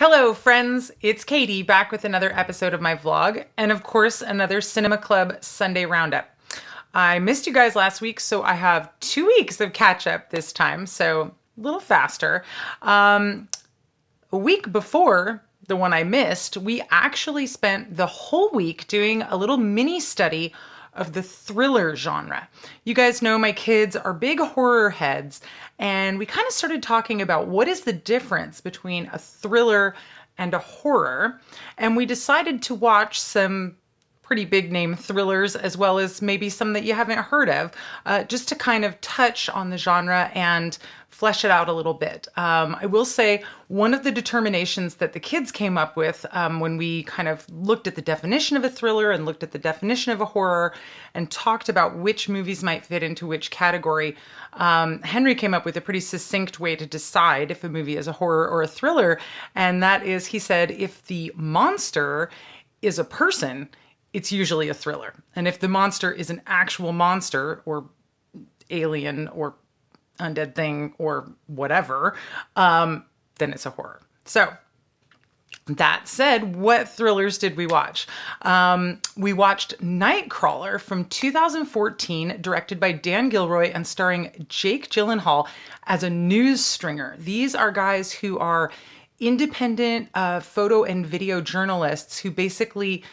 Hello, friends. It's Katie back with another episode of my vlog, and of course, another Cinema Club Sunday Roundup. I missed you guys last week, so I have 2 weeks of catch up this time, so a little faster. A week before the one I missed, we actually spent the whole week doing a little mini study of the thriller genre. You guys know my kids are big horror heads, and we kind of started talking about what is the difference between a thriller and a horror. And we decided to watch some pretty big name thrillers as well as maybe some that you haven't heard of, just to kind of touch on the genre and flesh it out a little bit. I will say one of the determinations that the kids came up with when we kind of looked at the definition of a thriller and looked at the definition of a horror and talked about which movies might fit into which category, Henry came up with a pretty succinct way to decide if a movie is a horror or a thriller. And that is, he said, if the monster is a person, it's usually a thriller. And if the monster is an actual monster or alien or undead thing or whatever, then it's a horror. So that said, what thrillers did we watch? We watched Nightcrawler from 2014, directed by Dan Gilroy and starring Jake Gyllenhaal as a news stringer. These are guys who are independent photo and video journalists who basically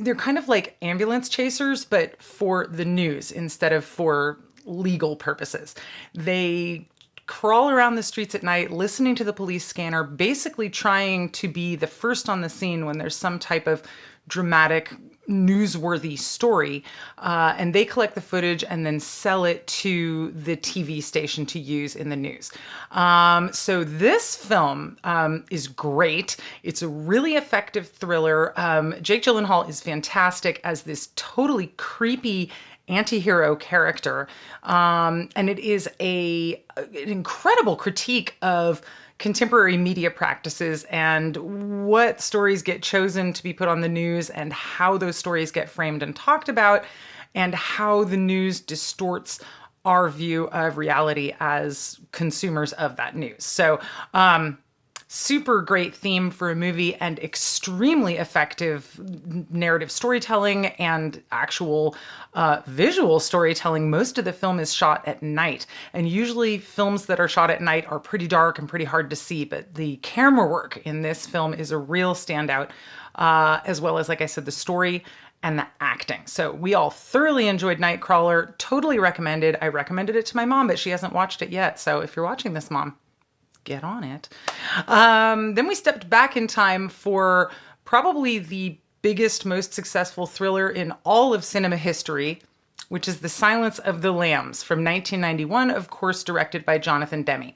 they're kind of like ambulance chasers, but for the news instead of for legal purposes. They crawl around the streets at night, listening to the police scanner, basically trying to be the first on the scene when there's some type of dramatic, newsworthy story. And they collect the footage and then sell it to the TV station to use in the news. So this film is great. It's a really effective thriller. Jake Gyllenhaal is fantastic as this totally creepy anti-hero character. And it is an incredible critique of contemporary media practices and what stories get chosen to be put on the news and how those stories get framed and talked about and how the news distorts our view of reality as consumers of that news. So, super great theme for a movie and extremely effective narrative storytelling and actual visual storytelling. Most of the film is shot at night, and usually films that are shot at night are pretty dark and pretty hard to see, but the camera work in this film is a real standout, as well as, like I said, the story and the acting. So we all thoroughly enjoyed Nightcrawler, totally recommended. I recommended it to my mom, but she hasn't watched it yet. So if you're watching this, Mom, get on it. Then we stepped back in time for probably the biggest, most successful thriller in all of cinema history, which is The Silence of the Lambs from 1991, of course, directed by Jonathan Demme.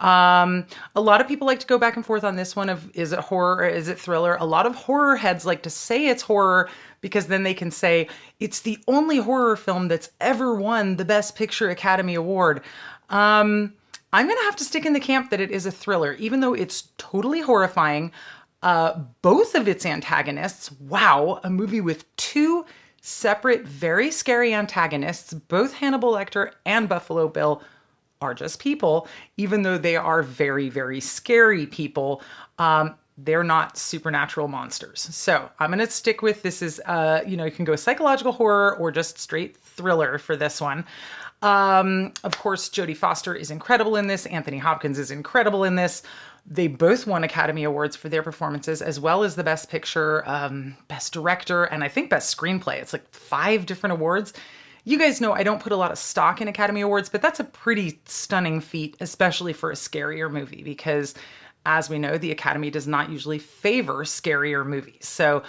A lot of people like to go back and forth on this one of, is it horror or is it thriller? A lot of horror heads like to say it's horror because then they can say it's the only horror film that's ever won the Best Picture Academy Award. I'm going to have to stick in the camp that it is a thriller, even though it's totally horrifying. Both of its antagonists, wow, a movie with two separate, very scary antagonists, both Hannibal Lecter and Buffalo Bill are just people, even though they are very, very scary people. They're not supernatural monsters. So I'm going to stick with this is, you can go psychological horror or just straight thriller for this one. Of course, Jodie Foster is incredible in this. Anthony Hopkins is incredible in this. They both won Academy Awards for their performances, as well as the Best Picture, Best Director, and I think Best Screenplay. It's like 5 different awards. You guys know I don't put a lot of stock in Academy Awards, but that's a pretty stunning feat, especially for a scarier movie, because as we know, the Academy does not usually favor scarier movies. So,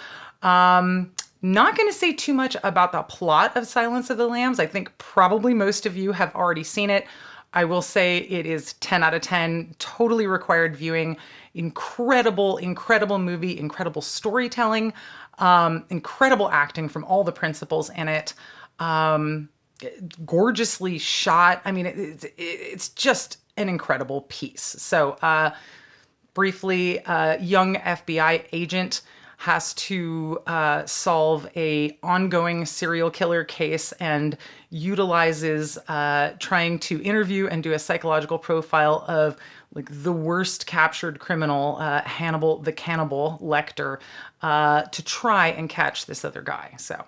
not going to say too much about the plot of Silence of the Lambs. I think probably most of you have already seen it. I will say it is 10 out of 10, totally required viewing. Incredible, incredible movie, incredible storytelling, incredible acting from all the principals in it. Gorgeously shot. I mean, it's just an incredible piece. So briefly, a young FBI agent has to solve a ongoing serial killer case and utilizes trying to interview and do a psychological profile of like the worst captured criminal, Hannibal the Cannibal Lecter, to try and catch this other guy. So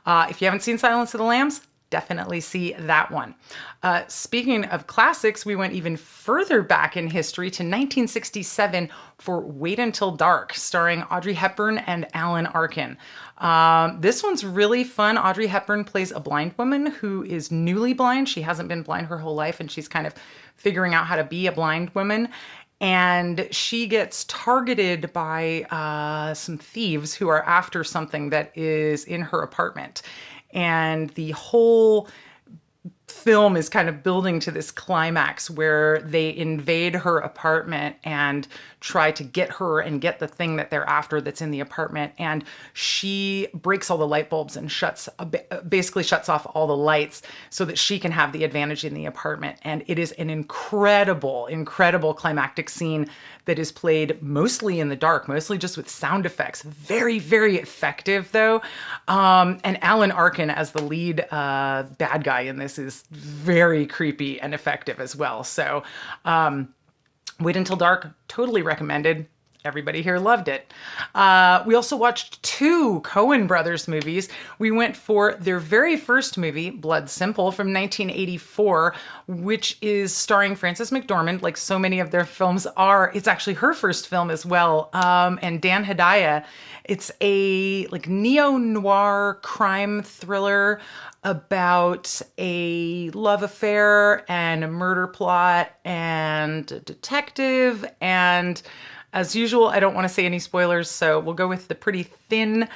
if you haven't seen Silence of the Lambs, definitely see that one. Speaking of classics, we went even further back in history to 1967 for Wait Until Dark, starring Audrey Hepburn and Alan Arkin. This one's really fun. Audrey Hepburn plays a blind woman who is newly blind. She hasn't been blind her whole life, and she's kind of figuring out how to be a blind woman. And she gets targeted by some thieves who are after something that is in her apartment. And the whole film is kind of building to this climax where they invade her apartment and try to get her and get the thing that they're after that's in the apartment. And she breaks all the light bulbs and basically shuts off all the lights so that she can have the advantage in the apartment. And it is an incredible, incredible climactic scene that is played mostly in the dark, mostly just with sound effects. Very, very effective though. And Alan Arkin as the lead bad guy in this is very creepy and effective as well. So Wait Until Dark, totally recommended. Everybody here loved it. We also watched two Coen Brothers movies. We went for their very first movie, Blood Simple, from 1984, which is starring Frances McDormand, like so many of their films are. It's actually her first film as well, and Dan Hedaya. It's a like neo-noir crime thriller about a love affair and a murder plot and a detective. And as usual, I don't want to say any spoilers, so we'll go with the pretty thin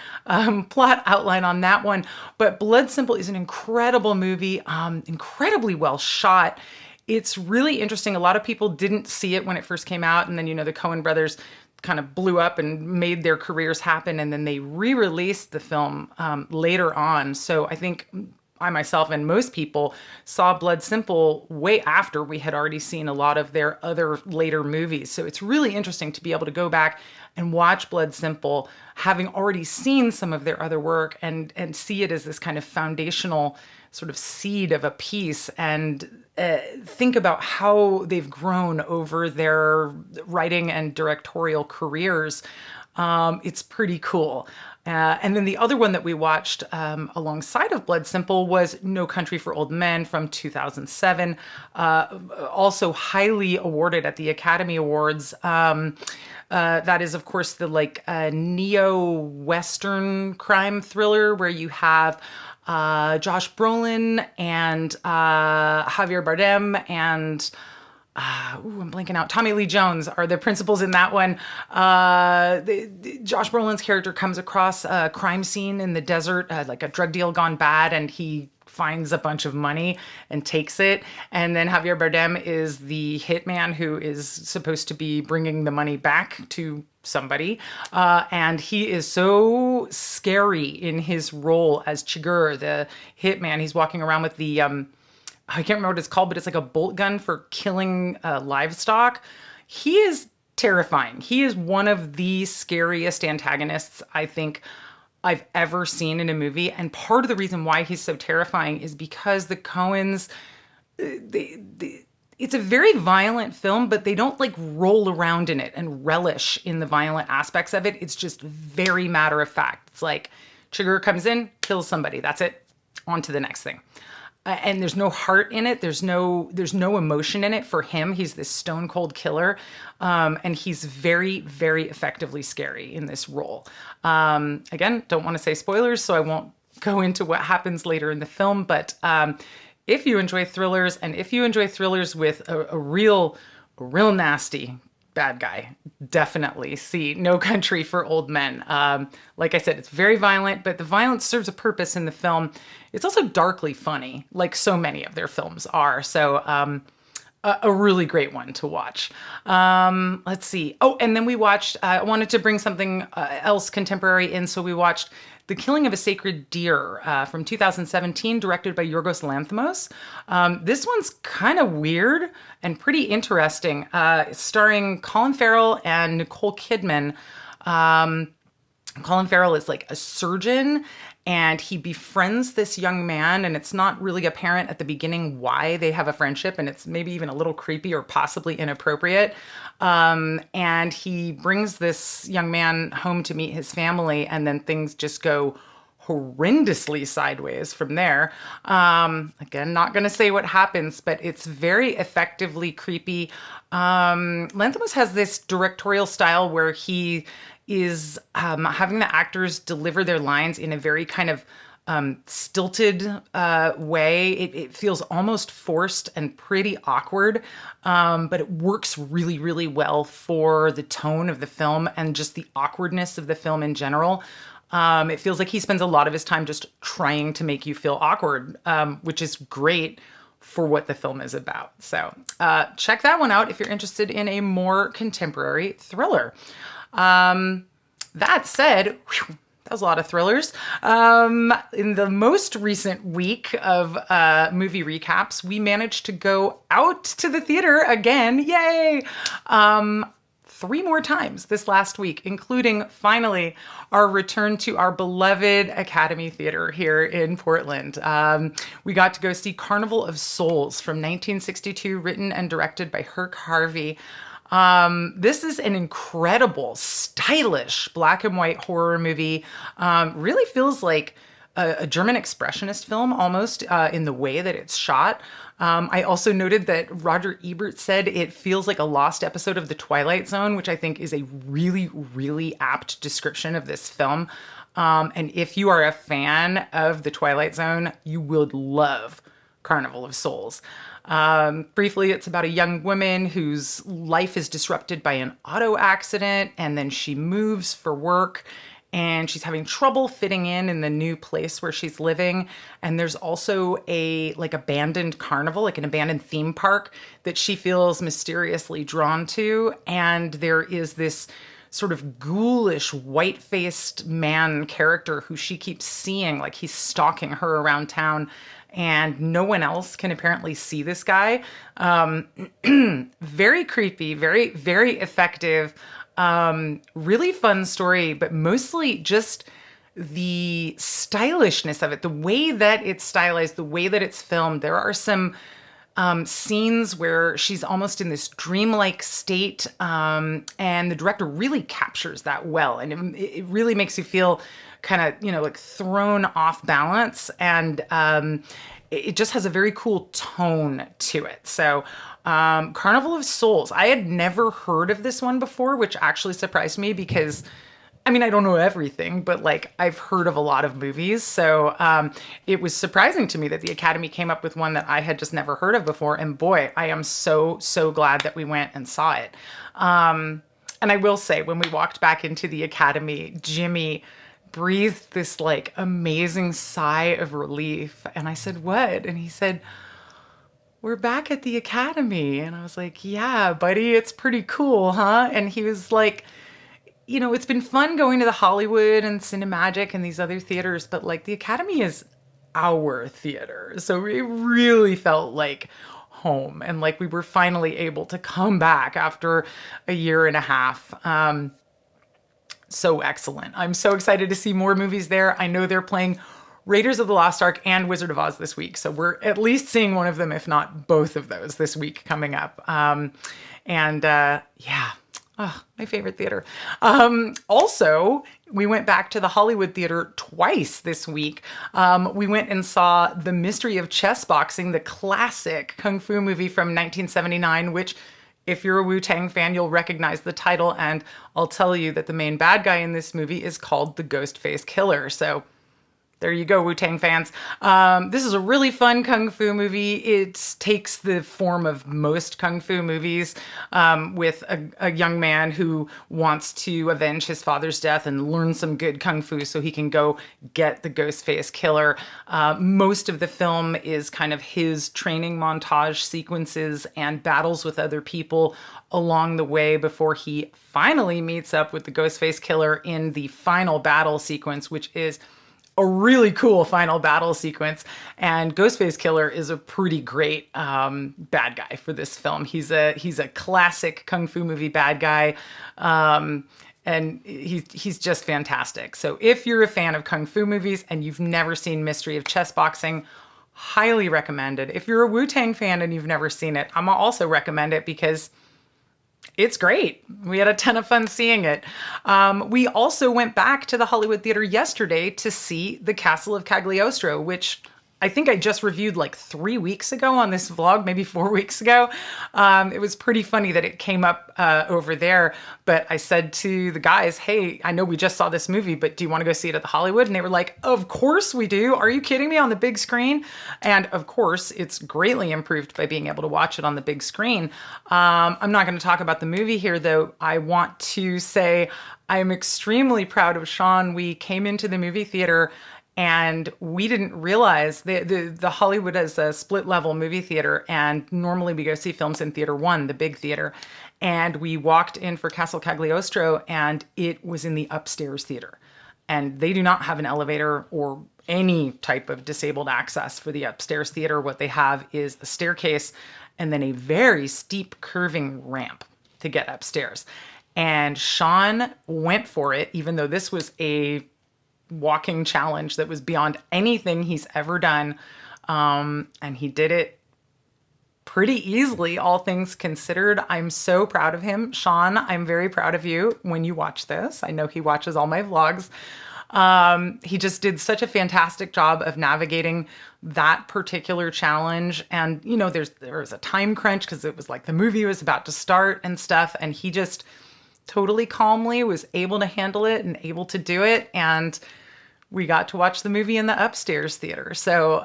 plot outline on that one. But Blood Simple is an incredible movie, incredibly well shot. It's really interesting. A lot of people didn't see it when it first came out, and then, the Coen brothers kind of blew up and made their careers happen, and then they re-released the film later on. So I think I myself and most people saw Blood Simple way after we had already seen a lot of their other later movies. So it's really interesting to be able to go back and watch Blood Simple, having already seen some of their other work, and see it as this kind of foundational sort of seed of a piece, and think about how they've grown over their writing and directorial careers. It's pretty cool. And then the other one that we watched alongside of Blood Simple was No Country for Old Men from 2007, also highly awarded at the Academy Awards. That is, of course, the neo-Western crime thriller where you have Josh Brolin and Javier Bardem and I'm blanking out. Tommy Lee Jones are the principals in that one. Josh Brolin's character comes across a crime scene in the desert, like a drug deal gone bad, and he finds a bunch of money and takes it. And then Javier Bardem is the hitman who is supposed to be bringing the money back to somebody. And he is so scary in his role as Chigurh, the hitman. He's walking around with the I can't remember what it's called, but it's like a bolt gun for killing livestock. He is terrifying. He is one of the scariest antagonists I think I've ever seen in a movie. And part of the reason why he's so terrifying is because the Coens, it's a very violent film, but they don't roll around in it and relish in the violent aspects of it. It's just very matter of fact. It's like Chigurh comes in, kills somebody. That's it. On to the next thing. And there's no heart in it. There's no emotion in it for him. He's this stone cold killer. And he's very, very effectively scary in this role. Again, don't want to say spoilers, so I won't go into what happens later in the film. But if you enjoy thrillers, and if you enjoy thrillers with a real nasty bad guy, definitely see No Country for Old Men. Like I said, it's very violent, but the violence serves a purpose in the film. It's also darkly funny, like so many of their films are. So a really great one to watch. Let's see. Oh, and then we watched, I wanted to bring something else contemporary in, so we watched The Killing of a Sacred Deer from 2017, directed by Yorgos Lanthimos. This one's kind of weird and pretty interesting, starring Colin Farrell and Nicole Kidman. Colin Farrell is like a surgeon, and he befriends this young man, and it's not really apparent at the beginning why they have a friendship, and it's maybe even a little creepy or possibly inappropriate. And he brings this young man home to meet his family, and then things just go horrendously sideways from there. Again, not going to say what happens, but it's very effectively creepy. Lanthimos has this directorial style where he is having the actors deliver their lines in a very kind of stilted way. It feels almost forced and pretty awkward, but it works really, really well for the tone of the film and just the awkwardness of the film in general. It feels like he spends a lot of his time just trying to make you feel awkward, which is great for what the film is about. So check that one out if you're interested in a more contemporary thriller. That said, whew, that was a lot of thrillers. In the most recent week of movie recaps, we managed to go out to the theater again. Yay! 3 more times this last week, including finally our return to our beloved Academy Theater here in Portland. We got to go see Carnival of Souls from 1962, written and directed by Herc Harvey. This is an incredible, stylish black and white horror movie. Really feels like a German expressionist film almost in the way that it's shot. I also noted that Roger Ebert said it feels like a lost episode of The Twilight Zone, which I think is a really, really apt description of this film. And if you are a fan of The Twilight Zone, you would love Carnival of Souls. Briefly, it's about a young woman whose life is disrupted by an auto accident, and then she moves for work, and she's having trouble fitting in the new place where she's living. And there's also a like abandoned carnival, like an abandoned theme park that she feels mysteriously drawn to. And there is this sort of ghoulish, white-faced man character who she keeps seeing, like he's stalking her around town. And no one else can apparently see this guy. Very creepy, very, very effective. Really fun story, but mostly just the stylishness of it, the way that it's stylized, the way that it's filmed. There are some scenes where she's almost in this dreamlike state, and the director really captures that well. And it really makes you feel kind of, like thrown off balance. And it just has a very cool tone to it. So Carnival of Souls, I had never heard of this one before, which actually surprised me because I mean, I don't know everything, but like I've heard of a lot of movies. So it was surprising to me that the Academy came up with one that I had just never heard of before. And boy, I am so, so glad that we went and saw it. And I will say, when we walked back into the Academy, Jimmy breathed this like amazing sigh of relief. And I said, "What?" And he said, "We're back at the Academy." And I was like, "Yeah, buddy, it's pretty cool, huh?" And he was like, "It's been fun going to the Hollywood and Cinemagic and these other theaters, but like the Academy is our theater." So it really felt like home, and like we were finally able to come back after a year and a half. So excellent. I'm so excited to see more movies there. I know they're playing Raiders of the Lost Ark and Wizard of Oz this week. So we're at least seeing one of them, if not both of those this week coming up. Yeah. Oh, my favorite theater. Also, we went back to the Hollywood Theater twice this week. We went and saw The Mystery of Chessboxing, the classic kung fu movie from 1979, which, if you're a Wu-Tang fan, you'll recognize the title. And I'll tell you that the main bad guy in this movie is called the Ghostface Killer. So there you go, Wu-Tang fans. This is a really fun kung fu movie. It takes the form of most kung fu movies, with a young man who wants to avenge his father's death and learn some good kung fu so he can go get the Ghostface Killer. Most of the film is kind of his training montage sequences and battles with other people along the way before he finally meets up with the Ghostface Killer in the final battle sequence, which is a really cool final battle sequence. And Ghostface Killer is a pretty great bad guy for this film. He's a classic kung fu movie bad guy. and he's just fantastic. So if you're a fan of kung fu movies and you've never seen Mystery of Chessboxing, highly recommended. If you're a Wu-Tang fan and you've never seen it, I'm also recommend it because it's great. We had a ton of fun seeing it. We also went back to the Hollywood Theater yesterday to see The Castle of Cagliostro, which I think I just reviewed like 3 weeks ago on this vlog, maybe 4 weeks ago. It was pretty funny that it came up over there, but I said to the guys, hey, I know we just saw this movie, but do you want to go see it at the Hollywood? And they were like, of course we do. Are you kidding me? On the big screen? And of course, it's greatly improved by being able to watch it on the big screen. I'm not going to talk about the movie here, though. I want to say I am extremely proud of Sean. We came into the movie theater and we didn't realize the Hollywood is a split level movie theater. And normally we go see films in Theater 1, the big theater. And we walked in for Castle Cagliostro and it was in the upstairs theater. And they do not have an elevator or any type of disabled access for the upstairs theater. What they have is a staircase and then a very steep curving ramp to get upstairs. And Sean went for it, even though this was a walking challenge that was beyond anything he's ever done. And he did it pretty easily, all things considered. I'm so proud of him. Sean, I'm very proud of you when you watch this. I know he watches all my vlogs. He just did such a fantastic job of navigating that particular challenge. And, you know, there was a time crunch because it was like the movie was about to start and stuff. And he just totally calmly was able to handle it and able to do it. And we got to watch the movie in the upstairs theater. So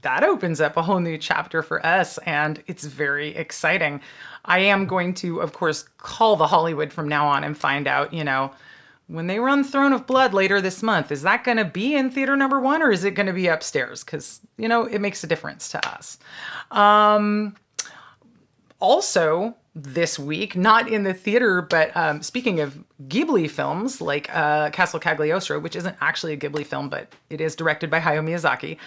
that opens up a whole new chapter for us, and it's very exciting. I am going to, of course, call the Hollywood from now on and find out, you know, when they run Throne of Blood later this month, is that going to be in theater number 1 or is it going to be upstairs? Because, you know, it makes a difference to us. Also, this week, not in the theater, but speaking of Ghibli films like Castle Cagliostro, which isn't actually a Ghibli film, but it is directed by Hayao Miyazaki,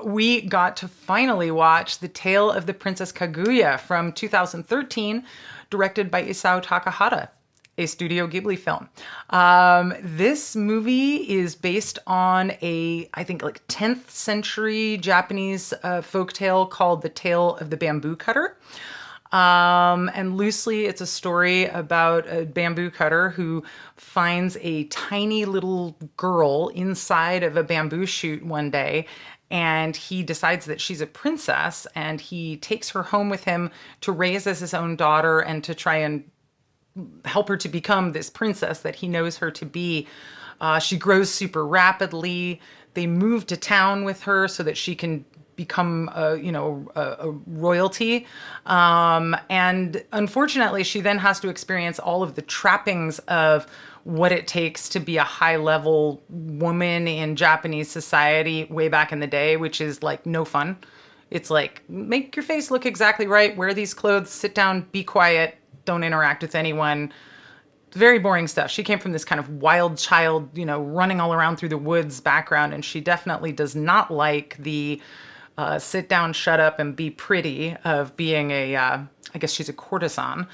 we got to finally watch The Tale of the Princess Kaguya from 2013, directed by Isao Takahata, a Studio Ghibli film. This movie is based on I think like 10th century Japanese folktale called The Tale of the Bamboo Cutter. And loosely, it's a story about a bamboo cutter who finds a tiny little girl inside of a bamboo shoot one day, and he decides that she's a princess, and he takes her home with him to raise as his own daughter and to try and help her to become this princess that he knows her to be. She grows super rapidly. They move to town with her so that she can become a royalty. And unfortunately, she then has to experience all of the trappings of what it takes to be a high-level woman in Japanese society way back in the day, which is like no fun. It's like, make your face look exactly right, wear these clothes, sit down, be quiet, don't interact with anyone. Very boring stuff. She came from this kind of wild child, you know, running all around through the woods background, and she definitely does not like the sit down, shut up, and be pretty of being I guess she's a courtesan.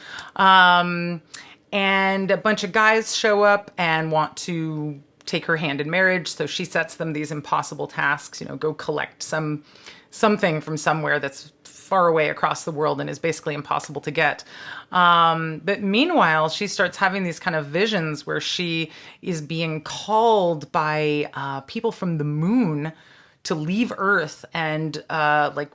And a bunch of guys show up and want to take her hand in marriage. So she sets them these impossible tasks, you know, go collect something from somewhere that's far away across the world and is basically impossible to get. But meanwhile, she starts having these kind of visions where she is being called by people from the moon to leave Earth and like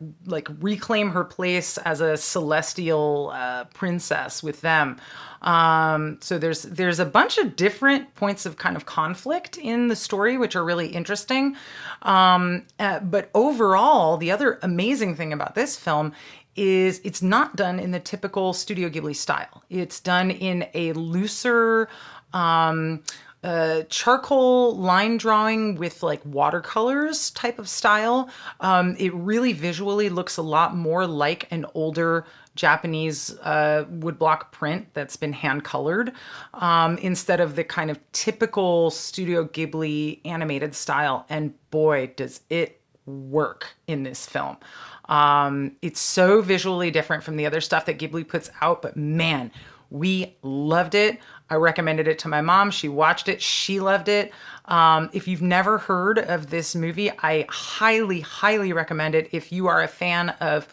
reclaim her place as a celestial princess with them. So there's a bunch of different points of kind of conflict in the story, which are really interesting. But overall, the other amazing thing about this film is it's not done in the typical Studio Ghibli style. It's done in a looser, charcoal line drawing with like watercolors type of style. It really visually looks a lot more like an older Japanese woodblock print that's been hand colored, instead of the kind of typical Studio Ghibli animated style. And boy, does it work in this film. It's so visually different from the other stuff that Ghibli puts out, but man, we loved it. I recommended it to my mom. She watched it. She loved it. If you've never heard of this movie, I highly, highly recommend it. If you are a fan of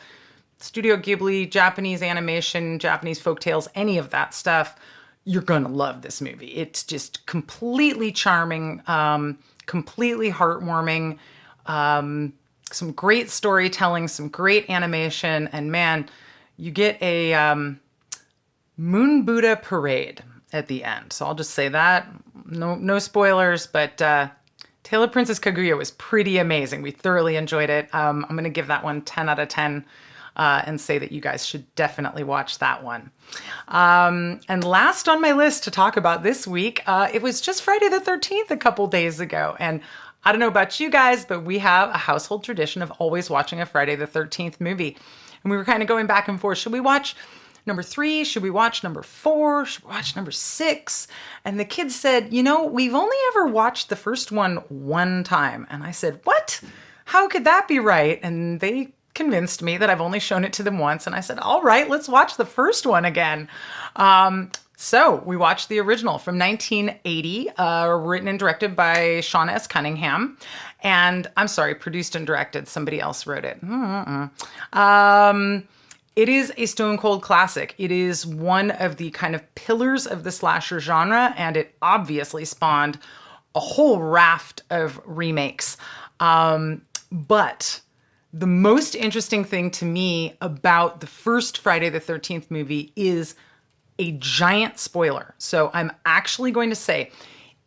Studio Ghibli, Japanese animation, Japanese folktales, any of that stuff, you're going to love this movie. It's just completely charming, completely heartwarming, some great storytelling, some great animation, and man, you get a Moon Buddha parade at the end. So I'll just say that. No spoilers, but Tale of Princess Kaguya was pretty amazing. We thoroughly enjoyed it. I'm going to give that one 10 out of 10 and say that you guys should definitely watch that one. And last on my list to talk about this week, it was just Friday the 13th a couple days ago. And I don't know about you guys, but we have a household tradition of always watching a Friday the 13th movie. And we were kind of going back and forth. Should we watch number 3? Should we watch number 4? Should we watch number 6? And the kids said, we've only ever watched the first one time. And I said, what? How could that be right? And they convinced me that I've only shown it to them once. And I said, all right, let's watch the first one again. So we watched the original from 1980, written and directed by Sean S. Cunningham. And I'm sorry, produced and directed. Somebody else wrote it. It is a stone cold classic. It is one of the kind of pillars of the slasher genre, and it obviously spawned a whole raft of remakes. But the most interesting thing to me about the first Friday the 13th movie is a giant spoiler. So I'm actually going to say,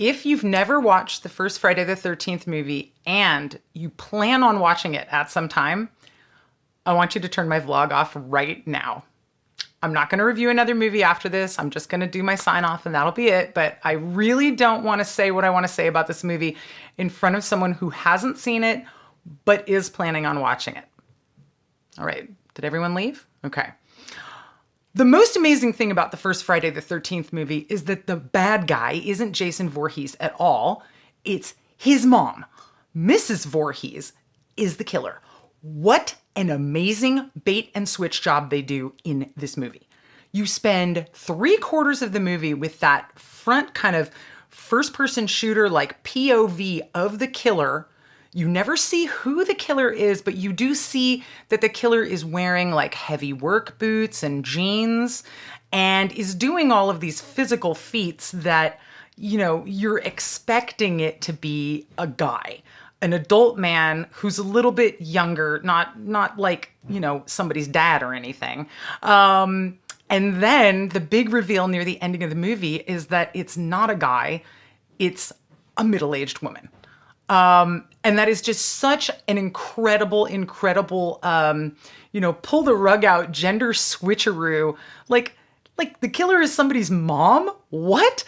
if you've never watched the first Friday the 13th movie and you plan on watching it at some time, I want you to turn my vlog off right now. I'm not going to review another movie after this. I'm just going to do my sign off and that'll be it. But I really don't want to say what I want to say about this movie in front of someone who hasn't seen it but is planning on watching it. All right. Did everyone leave? Okay. The most amazing thing about the first Friday the 13th movie is that the bad guy isn't Jason Voorhees at all. It's his mom. Mrs. Voorhees is the killer. What an amazing bait and switch job they do in this movie. You spend 3/4 of the movie with that front kind of first-person shooter like POV of the killer. You never see who the killer is, but you do see that the killer is wearing like heavy work boots and jeans and is doing all of these physical feats that, you're expecting it to be a guy, an adult man who's a little bit younger, not like, somebody's dad or anything. And then the big reveal near the ending of the movie is that it's not a guy, it's a middle-aged woman. And that is just such an incredible, pull the rug out gender switcheroo. Like the killer is somebody's mom? What?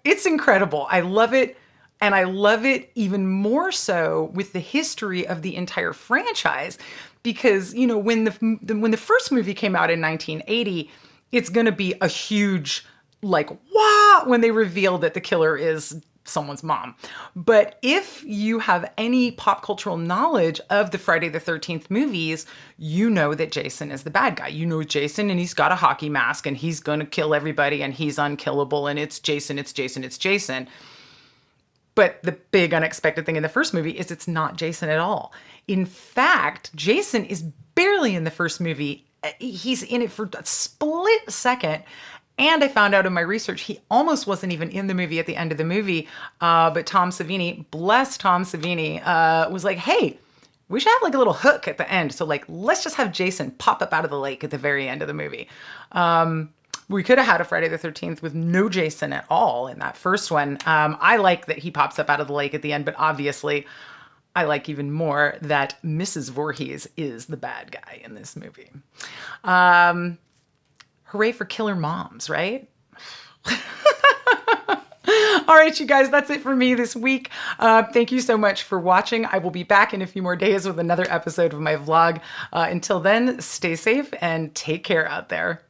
It's incredible. I love it. And I love it even more so with the history of the entire franchise, because, when the first movie came out in 1980, it's going to be a huge, wow, when they reveal that the killer is someone's mom. But if you have any pop cultural knowledge of the Friday the 13th movies, you know that Jason is the bad guy. You know Jason, and he's got a hockey mask and he's going to kill everybody and he's unkillable and it's Jason, it's Jason, it's Jason. But the big unexpected thing in the first movie is it's not Jason at all. In fact, Jason is barely in the first movie. He's in it for a split second. And I found out in my research, he almost wasn't even in the movie at the end of the movie. But Tom Savini, bless Tom Savini, was like, hey, we should have a little hook at the end. So let's just have Jason pop up out of the lake at the very end of the movie. We could have had a Friday the 13th with no Jason at all in that first one. I like that he pops up out of the lake at the end, but obviously I like even more that Mrs. Voorhees is the bad guy in this movie. Hooray for killer moms, right? All right, you guys, that's it for me this week. Thank you so much for watching. I will be back in a few more days with another episode of my vlog. Until then, stay safe and take care out there.